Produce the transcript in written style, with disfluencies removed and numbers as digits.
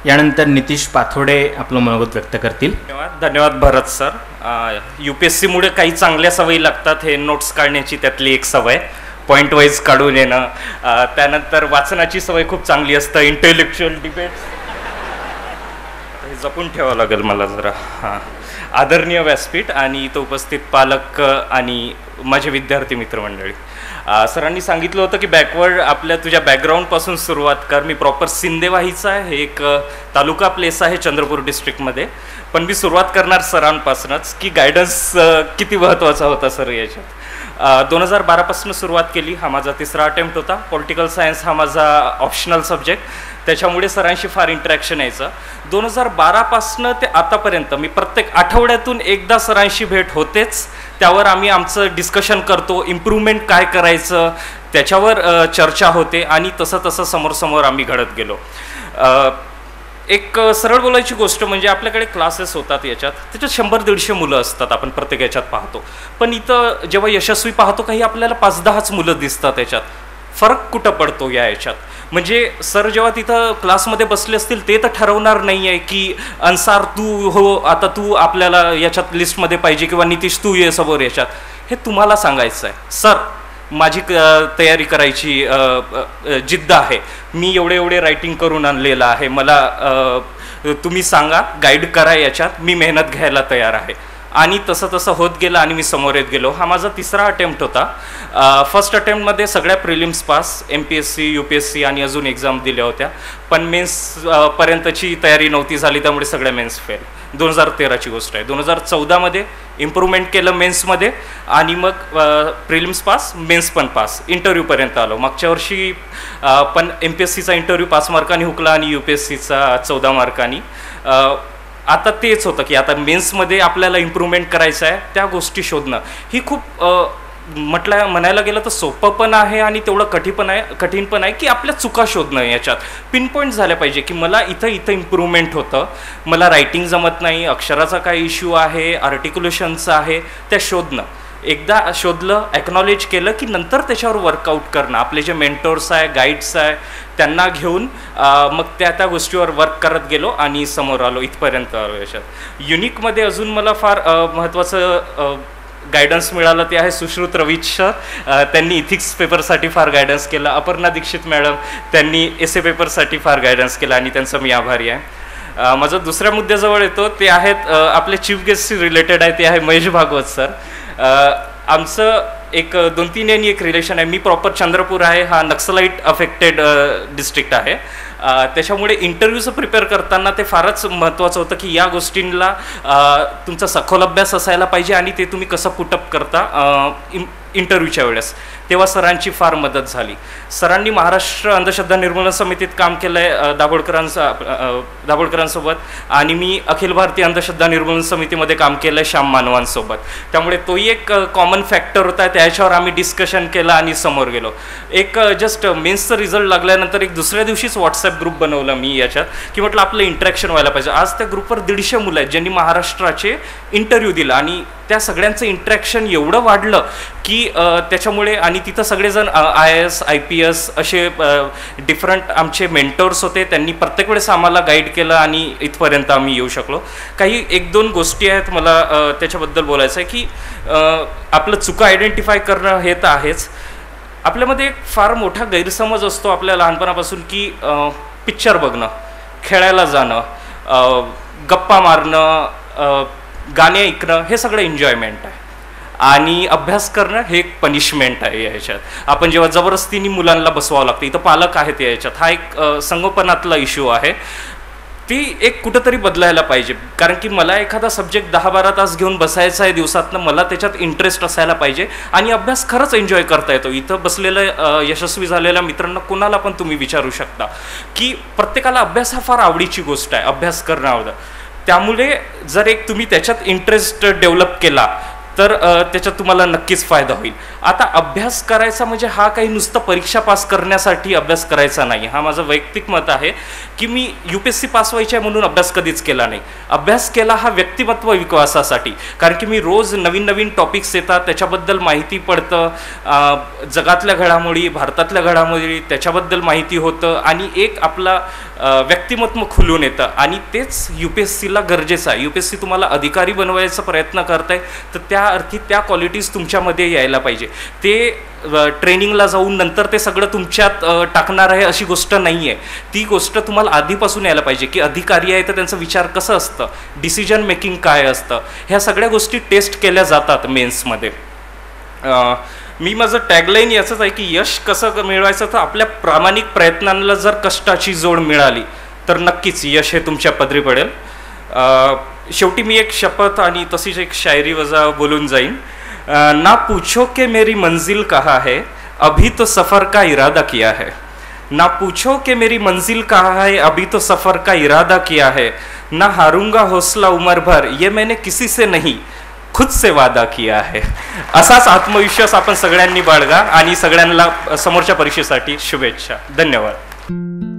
यानंतर नितीश पाथोडे आपलं मनोगत व्यक्त करतील. धन्यवाद भरत सर. UPSCमुळे काही चांगल्या सवयी लागतात. हे नोट्स काढण्याची त्यातली एक सवय, पॉईंट वाईज काढून येणं. त्यानंतर वाचनाची सवय खूप चांगली असतं. इंटेलेक्च्युअल डिबेट्स हे जपून ठेवावं लागेल मला जरा. हां, आदरणीय व्यासपीठ आणि इथं उपस्थित पालक आणि माझे विद्यार्थी मित्रमंडळी, सरांनी सांगितलं होतं की बॅकवर्ड आपल्या तुझ्या बॅकग्राऊंडपासून सुरुवात कर. मी प्रॉपर सिंदेवाहीचा आहे. हे एक तालुका प्लेस आहे चंद्रपूर डिस्ट्रिक्टमध्ये. पण मी सुरुवात करणार सरांपासूनच की गायडन्स किती महत्त्वाचा होता सर याच्यात. 2012पासून सुरुवात केली. हा माझा 3रा अटेम्प्ट होता. पॉलिटिकल सायन्स हा माझा ऑप्शनल सब्जेक्ट, त्याच्यामुळे सरांशी फार इंटरॅक्शन यायचं. 2012पासून ते आतापर्यंत मी प्रत्येक आठवड्यातून एकदा सरांशी भेट होतेच. त्यावर आम्ही आमचं डिस्कशन करतो, इम्प्रूव्हमेंट काय करायचं त्याच्यावर चर्चा होते आणि तसं तसं समोर आम्ही घडत गेलो. एक सरळ बोलायची गोष्ट म्हणजे आपल्याकडे क्लासेस होतात याच्यात, त्याच्यात 100-150 मुलं असतात, आपण प्रत्येक याच्यात पाहतो. पण इथं जेव्हा यशस्वी पाहतो काही आपल्याला 5-10च मुलं दिसतात. याच्यात फरक कुठं पडतो या याच्यात? म्हणजे सर जेव्हा तिथं क्लासमध्ये बसले असतील ते तर ठरवणार नाही आहे की अन्सार तू हो आता तू आपल्याला याच्यात लिस्टमध्ये पाहिजे किंवा नितीश तू ये समोर याच्यात. हे तुम्हाला सांगायचं आहे. सर माझी तयारी करायची जिद्द आहे, मी एवढे रायटिंग करून आणलेलं आहे, मला तुम्ही सांगा, गाईड करा याच्यात, मी मेहनत घ्यायला तयार आहे. आणि तसं होत गेलं आणि मी समोर येत गेलो. हा माझा 3रा अटेम्प्ट होता. फर्स्ट अटेम्प्टमध्ये सगळ्या प्रिलिम्स पास, MPSC UPSC आणि अजून एक्झाम दिल्या होत्या. पण मेन्स पर्यंतची तयारी नव्हती झाली, त्यामुळे सगळ्या मेन्स फेल. 2013ची गोष्ट आहे. 2014मध्ये इम्प्रूव्हमेंट केलं मेन्समध्ये आणि मग प्रिलिम्स पास, मेन्स पण पास, इंटरव्ह्यूपर्यंत आलो. मागच्या वर्षी पण MPSCचा इंटरव्ह्यू 5 मार्कांनी हुकला आणि UPSCचा 14 मार्कांनी. आता तेच होतं की आता मेन्समध्ये आपल्याला इम्प्रूव्हमेंट करायचं आहे, त्या गोष्टी शोधणं ही खूप म्हणायला गेलं तर सोपं पण आहे आणि तेवढं कठीण पण आहे की आपल्या चुका शोधणं. याच्यात पिनपॉईंट झाल्या पाहिजे की मला इथं इम्प्रूव्हमेंट होतं, मला रायटिंग जमत नाही, अक्षराचा काय इश्यू आहे, आर्टिक्युलेशनचं आहे, त्या शोधणं. एकदा शोधलं, ॲक्नॉलेज केलं की नंतर त्याच्यावर वर्कआउट करणं. आपले जे मेंटोर्स आहे, गाईड्स आहे, त्यांना घेऊन मग त्या गोष्टीवर वर्क करत गेलो आणि समोर आलो, इथपर्यंत आलो. याच्यात युनिकमध्ये अजून मला फार महत्त्वाचं गायडन्स मिळालं ते आहे सुश्रुत रवीश सर. त्यांनी इथिक्स पेपरसाठी फार गायडन्स केलं. अपर्णा दीक्षित मॅडम त्यांनी एसे पेपरसाठी फार गायडन्स केलं आणि त्यांचा मी आभारी आहे. माझं दुसऱ्या मुद्द्याजवळ येतो ते आहेत आपले चीफ गेस्टशी रिलेटेड आहे, ते आहे महेश भागवत सर. आमचं एक 2-3 यांनी एक रिलेशन आहे. मी प्रॉपर चंद्रपूर आहे, हा नक्सलाईट अफेक्टेड डिस्ट्रिक्ट आहे. त्याच्यामुळे इंटरव्ह्यूचं प्रिपेअर करताना ते फारच महत्त्वाचं होतं की या गोष्टींना तुमचा सखोल अभ्यास असायला पाहिजे आणि ते तुम्ही कसं पुटअप करता इंटरव्ह्यूच्या वेळेस. तेव्हा सरांची फार मदत झाली. सरांनी महाराष्ट्र अंधश्रद्धा निर्मूलन समितीत काम केलं आहे दाभोळकरांसोबत आणि मी अखिल भारतीय अंधश्रद्धा निर्मूलन समितीमध्ये काम केलं आहे श्याम मानवांसोबत. त्यामुळे तोही एक कॉमन फॅक्टर होता. त्याच्यावर आम्ही डिस्कशन केलं आणि समोर गेलो. एक जस्ट मेन्सचा रिझल्ट लागल्यानंतर एक दुसऱ्या दिवशीच व्हॉट्सॲप ग्रुप बनवला मी याच्यात की म्हटलं आपलं इंटरॅक्शन व्हायला पाहिजे. आज त्या ग्रुपवर 150 मुलं आहेत ज्यांनी महाराष्ट्राचे इंटरव्ह्यू दिला आणि त्या सगळ्यांचं इंटरॅक्शन एवढं वाढलं की त्याच्यामुळे आणि तिथं सगळेजण IAS IPS असे डिफरंट आमचे मेंटर्स होते. त्यांनी प्रत्येक वेळेस आम्हाला गाईड केलं आणि इथपर्यंत आम्ही येऊ शकलो. काही 1-2 गोष्टी आहेत मला त्याच्याबद्दल बोलायचं आहे की आपलं चुका आयडेंटिफाय करणं हे तर आहेच. आपल्यामध्ये एक फार मोठा गैरसमज असतो आपल्या लहानपणापासून की पिक्चर बघणं, खेळायला जाणं, गप्पा मारणं, गाणे ऐकणं हे सगळं एन्जॉयमेंट आहे आणि अभ्यास करणं हे एक पनिशमेंट आहे. याच्यात आपण जेव्हा जबरदस्तीने मुलांना बसवावं लागतं, इथं पालक आहेत याच्यात, हा एक संगोपनातला इश्यू आहे. ती एक कुठंतरी बदलायला पाहिजे. कारण की मला एखादा सब्जेक्ट 10-12 तास घेऊन बसायचा आहे दिवसातनं, मला त्याच्यात इंटरेस्ट असायला पाहिजे आणि अभ्यास खरंच एन्जॉय करता येतो. इथं बसलेलं यशस्वी झालेल्या मित्रांना कोणाला पण तुम्ही विचारू शकता की प्रत्येकाला अभ्यास हा फार आवडीची गोष्ट आहे, अभ्यास करणं आवडतं. त्यामुळे जर एक तुम्ही त्याच्यात इंटरेस्ट डेव्हलप केला तर त्याच्यात तुम्हाला नक्कीच फायदा होईल. आता अभ्यास करायचा म्हणजे हा काही नुसतं परीक्षा पास करण्यासाठी अभ्यास करायचा नाही. हा माझं वैयक्तिक मत आहे की मी UPSC पास व्हायचे आहे म्हणून अभ्यास कधीच केला नाही. अभ्यास केला हा व्यक्तिमत्व विकासासाठी, कारण की मी रोज नवीन नवीन टॉपिक्स येतात, त्याच्याबद्दल माहिती पडतं, जगातल्या घडामोडी, भारतातल्या घडामोडी, त्याच्याबद्दल माहिती होतं आणि एक आपला व्यक्तिमत्व खुलून येतं. आणि तेच UPSCला गरजेचं आहे. UPSC तुम्हाला अधिकारी बनवायचा प्रयत्न करताय, तर त्या अर्थी त्या क्वालिटीज तुमच्यामध्ये यायला पाहिजे. ते ट्रेनिंगला जाऊन नंतर ते सगळं तुमच्यात टाकणार आहे अशी गोष्ट नाही आहे. ती गोष्ट तुम्हाला आधीपासून यायला पाहिजे की अधिकारी आहे तर त्यांचा विचार कसं असतं, डिसिजन मेकिंग काय असतं, ह्या सगळ्या गोष्टी टेस्ट केल्या जातात मेन्समध्ये. मी माझं टॅगलाईन याचंच आहे की यश कसं मिळवायचं, तर आपल्या प्रामाणिक प्रयत्नांना जर कष्टाची जोड मिळाली तर नक्कीच यश हे तुमच्या पदरी पडेल. शेवटी मी एक शपथ आणि तशीच एक शायरी वजा बोलून जाईन. ना पूछो कि मेरी मंजिल कहाँ है, अभी तो सफ़र का इरादा किया है. ना पूछो कि मेरी मंजिल कहाँ है, अभी तो सफ़र का इरादा किया है. ना हारूंगा हौसला उम्र भर, ये मैंने किसी से नहीं खुद से वादा किया है. असाच आत्मविश्वास आपण सगळ्यांनी बाळगा आणि सगळ्यांना समोरच्या परीक्षेसाठी शुभेच्छा. धन्यवाद.